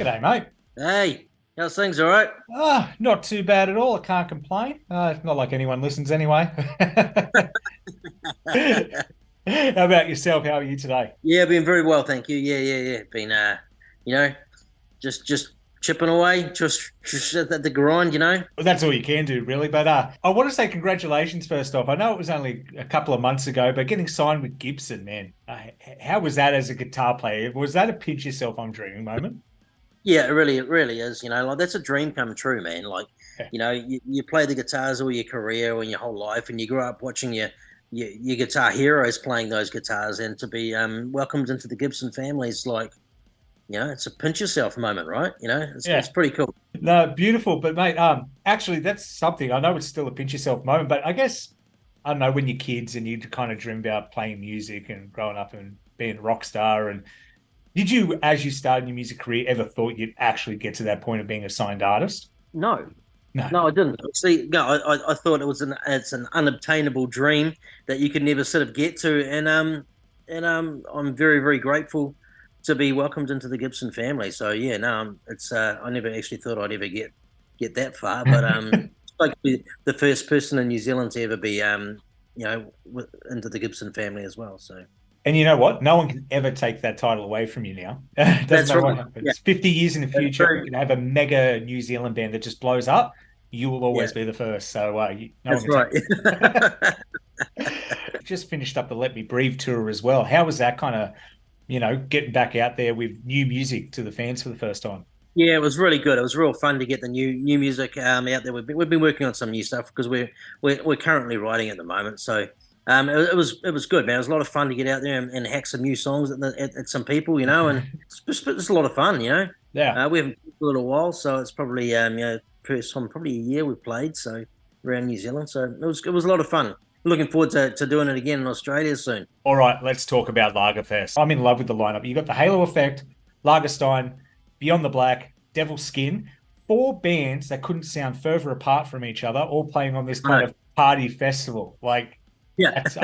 G'day, mate. Hey, how's things? All right? Not too bad at all. I can't complain. Not like anyone listens anyway. How about yourself? How are you today? Yeah, been very well, thank you. Yeah. Been you know, just chipping away, just at the grind, Well, that's all you can do, really. But I want to say congratulations first off. I know it was only a couple of months ago, but getting signed with Gibson, man, how was that as a guitar player? Was that a pinch yourself, I'm dreaming moment? Yeah, it really is. Like that's a dream come true, man. Like, Yeah. you play the guitars all your career and your whole life, and you grew up watching your guitar heroes playing those guitars, and to be welcomed into the Gibson family is like, it's a pinch yourself moment, right? It's Yeah. pretty cool. No, beautiful. But mate, actually that's something. I know it's still a pinch yourself moment, but I guess I don't know when you're kids and you kind of dream about playing music and growing up and being a rock star. And did you, as you started your music career, ever thought you'd actually get to that point of being a signed artist? No, No. No, I didn't. See, no, I thought it's an unobtainable dream that you could never sort of get to, and I'm very very grateful to be welcomed into the Gibson family. So yeah, no, it's I never actually thought I'd ever get that far, but it's like the first person in New Zealand to ever be into the Gibson family as well. So And you know what? No one can ever take that title away from you now. It doesn't that's matter right. what Yeah, happens. 50 years in the that's future, we true. can have a mega New Zealand band that just blows up. You will Yeah, always be the first. So no one that's can take right. that. Just finished up the Let Me Breathe tour as well. How was that kind of, getting back out there with new music to the fans for the first time? Yeah, it was really good. It was real fun to get the new music out there. We've been working on some new stuff because we're currently writing at the moment. So it was good, man. It was a lot of fun to get out there and hack some new songs at some people, and it's a lot of fun. Yeah. We haven't played for a little while, so it's probably first time probably a year we've played so around New Zealand. So it was a lot of fun. Looking forward to doing it again in Australia soon. All right, let's talk about Lagerfest. I'm in love with the lineup. You got the Halo Effect, Lagerstein, Beyond the Black, Devilskin, four bands that couldn't sound further apart from each other, all playing on this I kind know. of party festival. Like Yeah. that's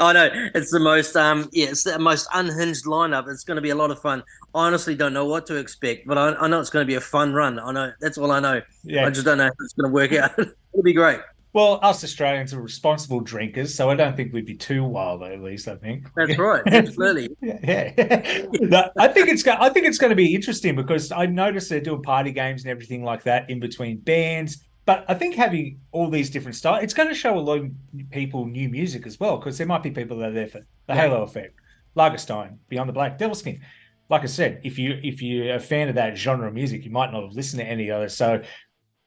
I know it's the most it's the most unhinged lineup. It's going to be a lot of fun. I honestly don't know what to expect, but I know it's going to be a fun run. I know that's all I know. I yeah. just don't know how it's going to work out. It'll be great. Well, us Australians are responsible drinkers, so I don't think we'd be too wild, at least, I think. That's right. Absolutely. Yeah. No, I think it's going to be interesting because I noticed they're doing party games and everything like that in between bands. But I think having all these different styles, it's going to show a lot of people new music as well, because there might be people that are there for the Yeah. Halo Effect, Lagerstein, Beyond the Black, Devilskin. Like I said, if you're a fan of that genre of music, you might not have listened to any other. So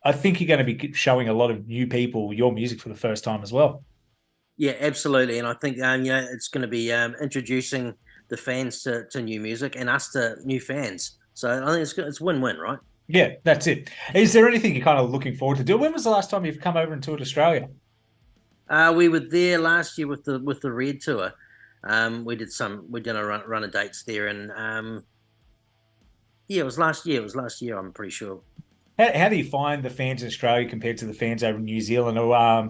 I think you're going to be showing a lot of new people your music for the first time as well. Yeah, absolutely. And I think it's going to be introducing the fans to new music and us to new fans. So I think it's win-win, right? Yeah, that's it. Is there anything you're kind of looking forward to do? When was the last time you've come over and toured Australia? We were there last year with the Red Tour. We did a run of dates there, and yeah, it was last year. It was last year. I'm pretty sure. How do you find the fans in Australia compared to the fans over in New Zealand? Or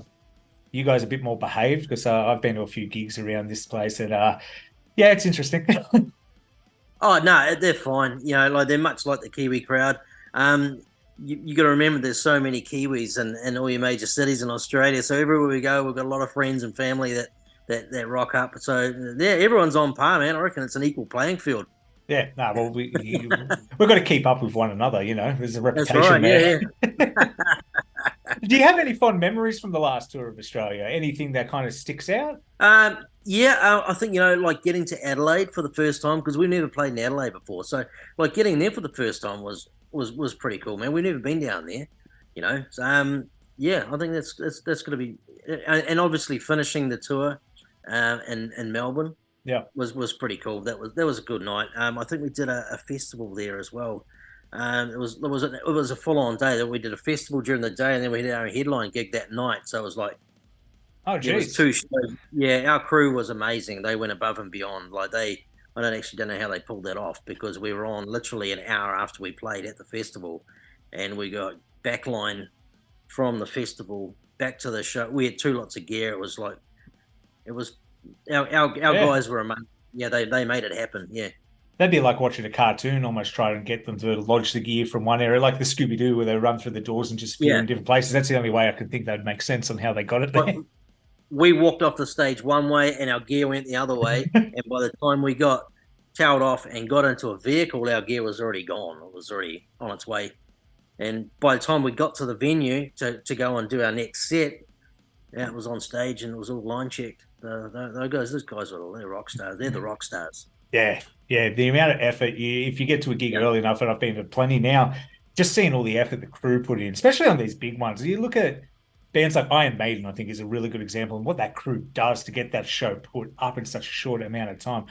you guys a bit more behaved? Because I've been to a few gigs around this place, and yeah, it's interesting. Oh no, they're fine. Like they're much like the Kiwi crowd. You got to remember, there's so many Kiwis in all your major cities in Australia. So everywhere we go, we've got a lot of friends and family that rock up. So yeah, everyone's on par, man. I reckon it's an equal playing field. Yeah, no, well, we've got to keep up with one another. There's a That's reputation right. there. Yeah, Do you have any fond memories from the last tour of Australia? Anything that kind of sticks out? yeah. I think like getting to Adelaide for the first time, because we've never played in Adelaide before. So like getting there for the first time was pretty cool, man. We've never been down there, So, yeah, I think that's going to be, and obviously finishing the tour, in Melbourne Yeah. was pretty cool. That was a good night. I think we did a festival there as well. It was a full on day that we did a festival during the day, and then we did our headline gig that night. So it was like Oh, there was geez. two shows. Yeah, our crew was amazing. They went above and beyond. Like I don't know how they pulled that off, because we were on literally an hour after we played at the festival, and we got backline from the festival back to the show. We had two lots of gear. It was like it was our Yeah. guys were amazing. Yeah, they made it happen. Yeah. That'd be like watching a cartoon, almost try and get them to lodge the gear from one area, like the Scooby Doo, where they run through the doors and just appear Yeah, in different places. That's the only way I can think that would make sense on how they got it but there. we walked off the stage one way and our gear went the other way. And by the time we got towed off and got into a vehicle, our gear was already gone. It was already on its way. And by the time we got to the venue to go and do our next set, yeah, it was on stage and it was all line checked. Those guys are they're rock stars. They're the rock stars. Yeah, yeah. The amount of effort if you get to a gig Yeah, early enough, and I've been to plenty now, just seeing all the effort the crew put in, especially on these big ones. You look at bands like Iron Maiden, I think is a really good example, and what that crew does to get that show put up in such a short amount of time.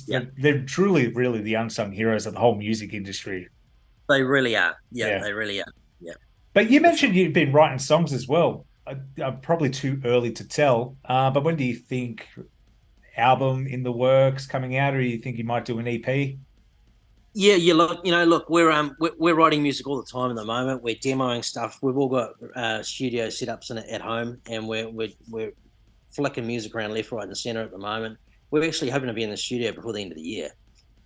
yeah, They're truly, really the unsung heroes of the whole music industry. they really are. Yeah, Yeah. they really are. Yeah, But you for sure. mentioned you've been writing songs as well. Probably too early to tell. But when do you think album in the works coming out, or you think you might do an EP? Yeah, look, we're writing music all the time at the moment. We're demoing stuff. We've all got studio setups at home, and we're flicking music around left, right, and center at the moment. We're actually hoping to be in the studio before the end of the year.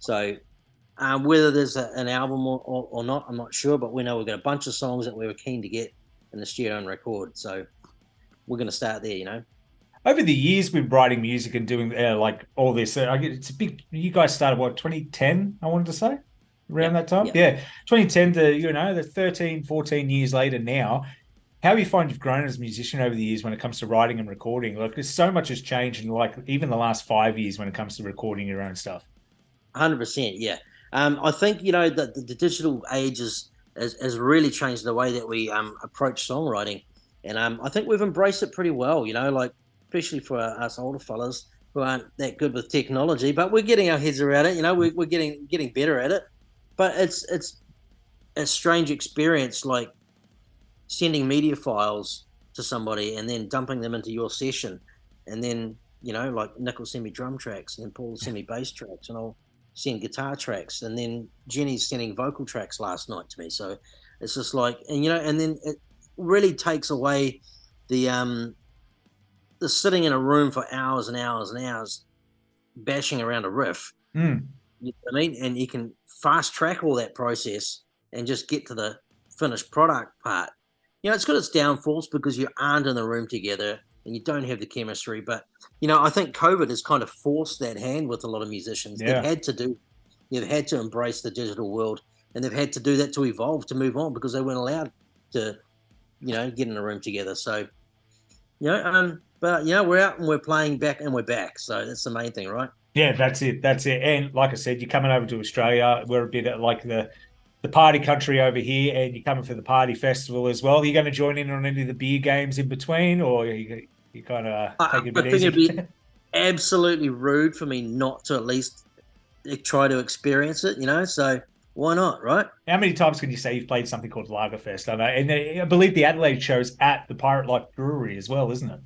So whether there's an album or not, I'm not sure, but we know we've got a bunch of songs that we were keen to get in the studio and record. So we're going to start there. Over the years, we've been writing music and doing like all this. It's a big. You guys started what 2010? I wanted to say Yeah, around that time. yeah. Yeah, 2010 to the 13, 14 years later now. How do you find you've grown as a musician over the years when it comes to writing and recording? Like, there's so much has changed in like even the last 5 years when it comes to recording your own stuff. 100%. Yeah. I think that the digital age has really changed the way that we approach songwriting, and I think we've embraced it pretty well. Like especially for us older fellas who aren't that good with technology, but we're getting our heads around it. We're getting better at it, but it's a strange experience, like sending media files to somebody and then dumping them into your session, and then like Nick will send me drum tracks, and then Paul will send me bass tracks, and I'll send guitar tracks, and then Jenny's sending vocal tracks last night to me. So it's just like, and then it really takes away the sitting in a room for hours and hours and hours bashing around a riff. Mm. You know what I mean? And you can fast track all that process and just get to the finished product part. It's got its downfalls because you aren't in the room together and you don't have the chemistry. But, I think COVID has kind of forced that hand with a lot of musicians. Yeah. They've had to embrace the digital world, and they've had to do that to evolve, to move on, because they weren't allowed to, get in a room together. So, but, we're out and we're playing back and we're back. So that's the main thing, right? Yeah, that's it. That's it. And like I said, you're coming over to Australia. We're a bit like the party country over here, and you're coming for the party festival as well. Are you going to join in on any of the beer games in between, or you kind of take it a bit I think it'd easy? be absolutely rude for me not to at least try to experience it, so why not, right? How many times can you say you've played something called Lagerfest? I know, and I believe the Adelaide show's at the Pirate Life Brewery as well, isn't it?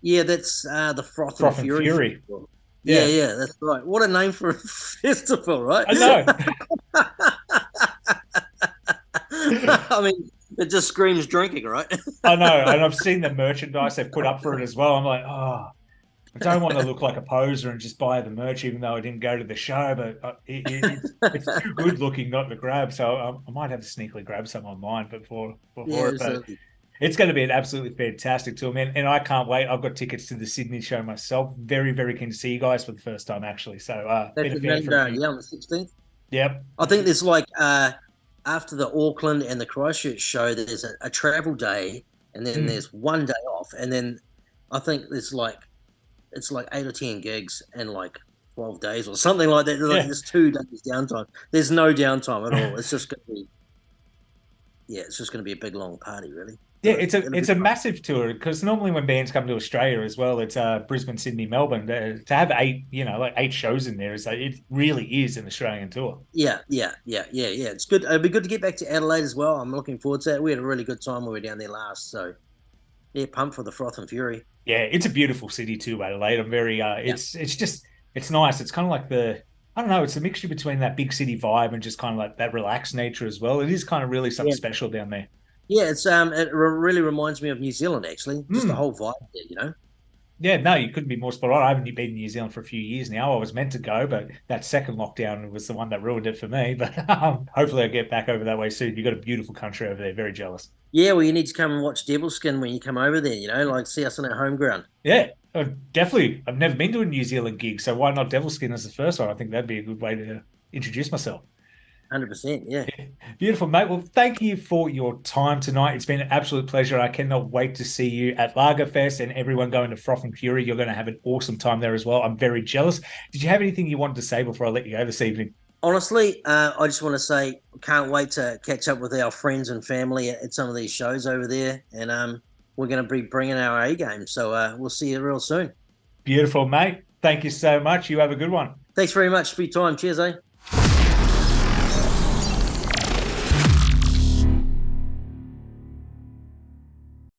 Yeah, that's the Froth and Froth and Fury Fury. Festival. Yeah, Yeah, yeah, that's right. What a name for a festival, right? I know. I mean, it just screams drinking, right? I know, and I've seen the merchandise they've put up for it as well. I'm like, oh, I don't want to look like a poser and just buy the merch, even though I didn't go to the show. But it's too good looking not to grab, so I might have to sneakily grab some online before Yeah, it. But absolutely. it's going to be an absolutely fantastic tour, man, and I can't wait. I've got tickets to the Sydney show myself. Very, very keen to see you guys for the first time, actually. So, That's been a in fan for a few. Yeah, on the 16th. Yep. I think there's like after the Auckland and the Christchurch show, there's a travel day, and then there's one day off, and then I think there's like it's like 8 or 10 gigs in like 12 days or something like that. Yeah. There's 2 days downtime. There's no downtime at all. It's just gonna be a big long party, really. Yeah, So it's a massive tour because normally when bands come to Australia as well, it's Brisbane, Sydney, Melbourne. To have like 8 shows in there is it really is an Australian tour. yeah. It's good. It'd be good to get back to Adelaide as well. I'm looking forward to that. We had a really good time when we were down there last. So yeah, pumped for the Froth and Fury. Yeah, it's a beautiful city too, Adelaide. I'm very it's nice. It's kind of like I don't know, it's a mixture between that big city vibe and just kind of like that relaxed nature as well. It is kind of really something Yeah. special down there. Yeah, it's really reminds me of New Zealand actually. Just the whole vibe there. Yeah, no, you couldn't be more spot on. I haven't been in New Zealand for a few years now. I was meant to go, but that second lockdown was the one that ruined it for me. But hopefully I'll get back over that way soon. You've got a beautiful country over there. Very jealous. Yeah, well, you need to come and watch DEVILSKIN when you come over there. You know, like see us on our home ground. Yeah, definitely. I've never been to a New Zealand gig, so why not DevilSkin as the first one? I think that'd be a good way to introduce myself. 100%. Yeah. Beautiful, mate. Well, thank you for your time tonight. It's been an absolute pleasure. I cannot wait to see you at Lagerfest and everyone going to Froth and Fury. You're going to have an awesome time there as well. I'm very jealous. Did you have anything you wanted to say before I let you go this evening? Honestly, I just want to say, can't wait to catch up with our friends and family at some of these shows over there, and we're going to be bringing our A game. So we'll see you real soon. Beautiful, mate. Thank you so much. You have a good one. Thanks very much for your time. Cheers, eh?